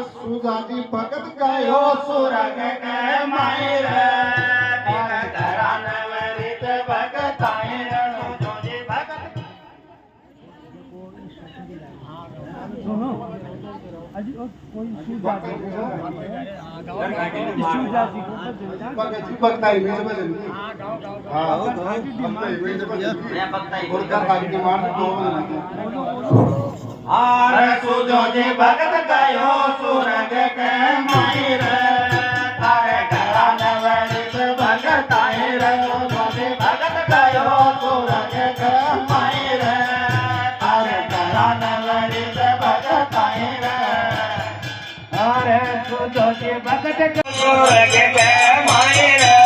સુજાતી ભગત ગયો સુરગ કે માયર ધરાન વરિત ભગત આયર જોજી ભગત સુનો અજી કોઈ સુજાતી ભગતાઈ મે સમજ હા आरे सुजोजी भगत गयो सुरग के मायर तारे घरान वरित भगत आयर सुजोजी भगत गयो सुरग के मायर तारे घरान वरित भगत आयर अरे सुजोजी भगत गयो सुरग के मायर